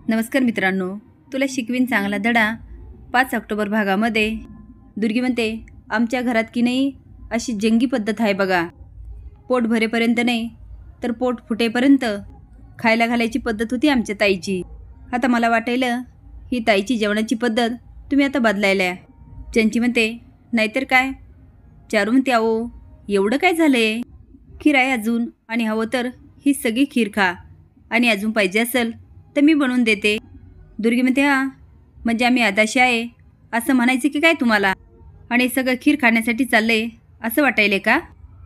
नमस्कार मित्रांनो, तुला शिकवीन चांगला धडा 5 ऑक्टोबर भागामध्ये दुर्गी म्हणते, आमच्या घरात की नाही अशी जंगी पद्धत आहे बघा. पोट भरेपर्यंत नाही तर पोट फुटेपर्यंत खायला घालायची पद्धत होती आमच्या ताईची. आता मला वाटायलं ही ताईची जेवणाची पद्धत तुम्ही आता बदलायला. चंची म्हणते, नाहीतर काय. चारू म्हणते, अहो एवढं काय झालंय, खीर आहे अजून, आणि हवं तर ही सगळी खीर खा, आणि अजून पाहिजे असेल तर मी बनवून देते. दुर्गी म्हणते, हां म्हणजे आम्ही आदाशी आहे असं म्हणायचं की काय तुम्हाला, आणि सगळं खीर खाण्यासाठी चाललंय असं वाटायले का,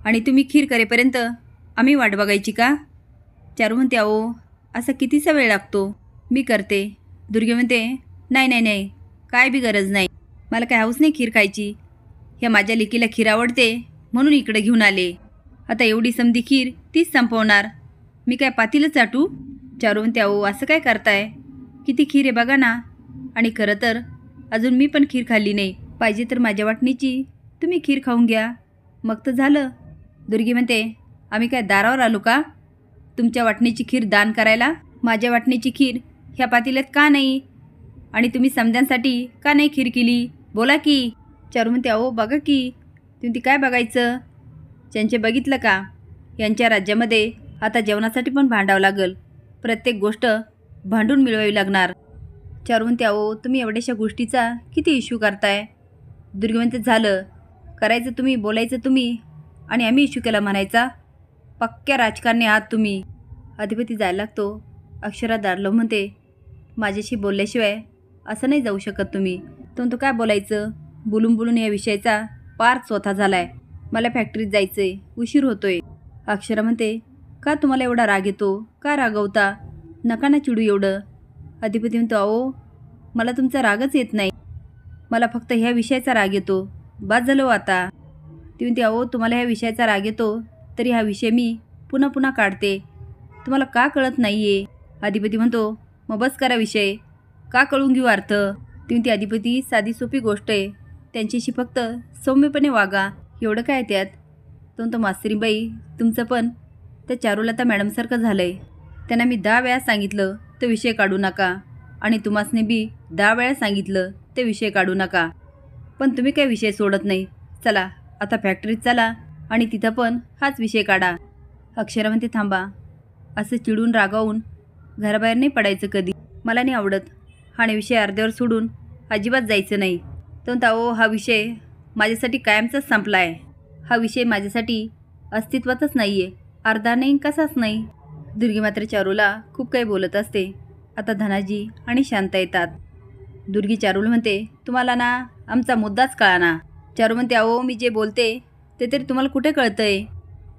आणि तुम्ही खीर करेपर्यंत आम्ही वाट बघायची का. चारू म्हणते, अहो असा कितीसा वेळ लागतो, मी करते. दुर्गी म्हणते, नाही नाही नाही, काय बी गरज नाही, मला काय हौस नाही खीर खायची. ह्या माझ्या लेकीला खीर आवडते म्हणून इकडे घेऊन आले. आता एवढी समधी खीर तीच संपवणार, मी काय पातीलच चाटू. चारू म्हणते, अहो असं काय करताय, किती खीर आहे बघा ना, आणि खरं तर अजून मी पण खीर खाल्ली नाही. पाहिजे तर माझ्या वाटणीची तुम्ही खीर खाऊन घ्या, मग तर झालं. दुर्गी म्हणते, आम्ही काय दारावर आलो का तुमच्या वाटणीची खीर दान करायला. माझ्या वाटणीची खीर ह्या पातेल्यात का नाही, आणि तुम्ही समध्यांसाठी का नाही खीर केली, बोला की. चारू म्हणते, अहो बघा की. तुम्ही काय बघायचं, त्यांचे बघितलं का, यांच्या राज्यामध्ये आता जेवणासाठी पण भांडावं लागल, प्रत्येक गोष्ट भांडून मिळवावी लागणार. चारू म्हणते, अहो तुम्ही एवढ्याशा गोष्टीचा किती इश्यू करताय. दुर्गी म्हणते, झालं, करायचं तुम्ही, बोलायचं तुम्ही, आणि आम्ही इश्यू केला म्हणायचा. पक्क्या राजकारणी आहात तुम्ही. अधिपती जायला लागतो. अक्षरा दारलो म्हणते, माझ्याशी बोलल्याशिवाय असं नाही जाऊ शकत तुम्ही. तो म्हणतो, काय बोलायचं, बोलून बोलून या विषयाचा पार स्वतः झालाय. मला फॅक्टरीत जायचंय, उशीर होतोय. अक्षरा म्हणते, का तुम्हाला एवढा राग येतो, का रागवता, नका ना चिडू एवढं. अधिपती म्हणतो, अहो मला तुमचा रागच येत नाही, मला फक्त ह्या विषयाचा राग येतो, बाद झालो आता. ती म्हणते, अहो तुम्हाला ह्या विषयाचा राग येतो तरी हा विषय मी पुन्हा पुन्हा काढते, तुम्हाला का कळत नाही आहे. अधिपती म्हणतो, मग बस करा विषय, का कळून घेऊ अर्थ. ती म्हणते, अधिपती साधी सोपी गोष्ट आहे, त्यांच्याशी फक्त सौम्यपणे वागा, एवढं काय त्यात. तो म्हणतो, मास्तरीबाई तुमचं पण त्या चारुलता मॅडमसारखं झालं आहे, त्यांना मी 10 वेळा सांगितलं तो विषय काढू नका, आणि तुम्हासने बी 10 वेळा सांगितलं ते विषय काढू नका, पण तुम्ही काय विषय सोडत नाही. चला आता फॅक्टरीत चला, आणि तिथं पण हाच विषय काढा. अक्षरा म्हणते, थांबा, असं चिडून रागावून घराबाहेर नाही पडायचं कधी, मला नाही आवडत. हा विषय अर्ध्यावर सोडून अजिबात जायचं नाही. तो म्हणता, अहो हा विषय माझ्यासाठी कायमचाच संपला आहे, हा विषय माझ्यासाठी अस्तित्वातच नाही आहे, अर्धा नाही कसाच नाही. दुर्गी मात्र चारूला खूप काही बोलत असते. आता धनाजी आणि शांता येतात. दुर्गी चारूला म्हणते, तुम्हाला ना आमचा मुद्दाच कळा ना. चारू म्हणते, अहो मी जे बोलते ते तरी तुम्हाला कुठे कळतंय,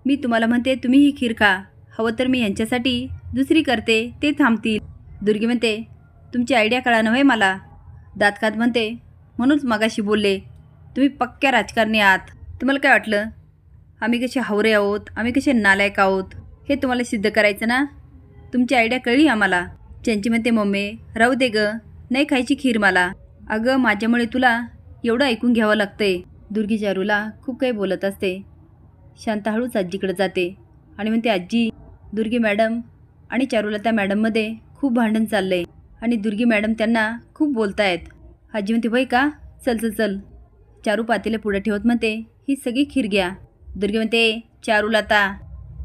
मी तुम्हाला म्हणते तुम्ही ही खीर खा, हवं तर मी यांच्यासाठी दुसरी करते, ते थांबतील. दुर्गी म्हणते, तुमची आयडिया कळा नव्हे मला. दातखात म्हणते, म्हणूनच मगाशी बोलले, तुम्ही पक्क्या राजकारणी आहात. तुम्हाला काय वाटलं आम्ही कसे हावरे आहोत, आम्ही कसे नालायक आहोत, हे तुम्हाला सिद्ध करायचं ना. तुमची आयडिया कळली आम्हाला. चंची म्हणते, मम्मी राहू दे ग, नाही खायची खीर मला. अगं माझ्यामुळे तुला एवढं ऐकून घ्यावं लागतंय. दुर्गी चारूला खूप काही बोलत असते. शांता हळूच आजीकडे जाते आणि म्हणते, आजी दुर्गी मॅडम आणि चारुलता मॅडममध्ये खूप भांडण चाललंय, आणि दुर्गी मॅडम त्यांना खूप बोलतायत. आजी म्हणते, होय का, चल चल चल. चारू पातेलं पुढे ठेवत म्हणते, ही सगळी खीर घ्या. दुर्गी म्हणते, चारुलता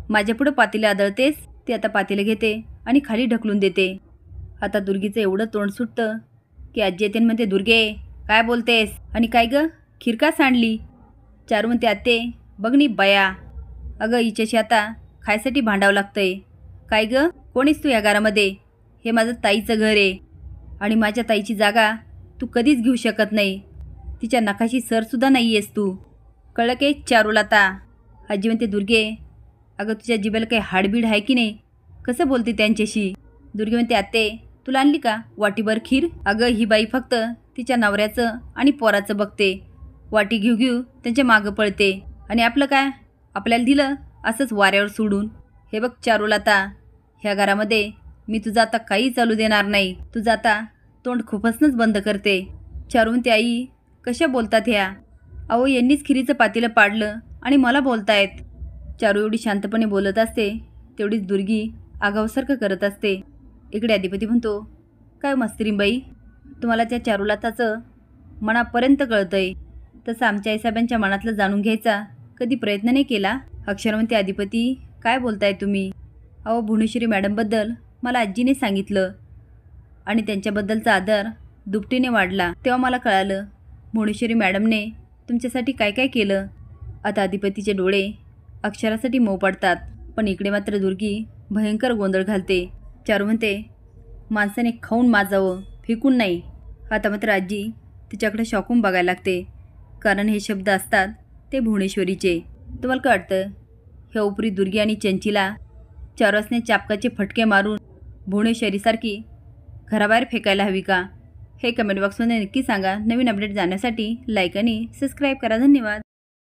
माझ्या पुढं पातेलं आदळतेस. ती आता पातेलं घेते आणि खाली ढकलून देते. आता दुर्गीचं एवढं तोंड सुटतं की आजी येते म्हणते, दुर्गे काय बोलतेस, आणि काय ग खीर का सांडली. चारू म्हणते, आत्ते बघ नी बया, अगं हिच्याशी आता खायसाठी भांडावं लागतंय. काय ग कोणीस तू या घरामध्ये, हे माझं ताईचं घर आहे, आणि माझ्या ताईची जागा तू कधीच घेऊ शकत नाही, तिच्या नखाशी सरसुद्धा नाही आहेस तू, कळलं की चारुलता. आजी म्हणते, दुर्गे अगं तुझ्या जिभेला काही हाडबीड आहे की नाही, कसं बोलते त्यांच्याशी. दुर्गे म्हणते, आत्ते तुला आणली का वाटीभर खीर. अगं ही बाई फक्त तिच्या नवऱ्याचं आणि पोराचं बघते, वाटी घेऊ घेऊ त्यांच्या मागं पळते, आणि आपलं काय, आपल्याला दिलं असंच वाऱ्यावर सोडून. हे बघ चारुलता, ह्या घरामध्ये मी तुझं आता काही चालू देणार नाही, तुझं आता तोंड खुपसणंच बंद करते. चारू म्हणते, आई कशा बोलतात ह्या, अहो यांनीच खिरीचं पातेलं पाडलं आणि मला बोलतायत. चारू एवढी शांतपणे बोलत असते तेवढीच दुर्गी आगावसारखं करत असते. इकडे अधिपती म्हणतो, काय मस्त्रीबाई, तुम्हाला त्या चारुलताचं मनापर्यंत कळतंय, तसं आमच्या आईसाहेबांच्या मनातलं जाणून घ्यायचा कधी प्रयत्न नाही केला? अक्षरवंती अधिपती, काय बोलताय तुम्ही? अहो, भुवनेश्वरी मॅडमबद्दल मला आजीने सांगितलं आणि त्यांच्याबद्दलचा आदर दुपटीने वाढला. तेव्हा मला कळालं भुवनेश्वरी मॅडमने तुमच्यासाठी काय काय केलं. आता अधिपतीचे डोळे अक्षरासाठी मऊ पडतात. पण इकडे मात्र दुर्गी भयंकर गोंधळ घालते. चारू म्हणते, माणसाने खाऊन माजावं, फेकून नाही. आता मात्र आजी तिच्याकडे शॉकून बघायला लागते, कारण हे शब्द असतात ते भुवनेश्वरीचे. तुम्हाला काय वाटतं, ह्या उपरी दुर्गी आणि चंचीला चारुसने चापकाचे फटके मारून भुवनेश्वरीसारखी घराबाहेर फेकायला हवी का? हे कमेंट बॉक्समध्ये नक्की सांगा. नवीन अपडेट जाण्यासाठी लाईक आणि सबस्क्राईब करा. धन्यवाद.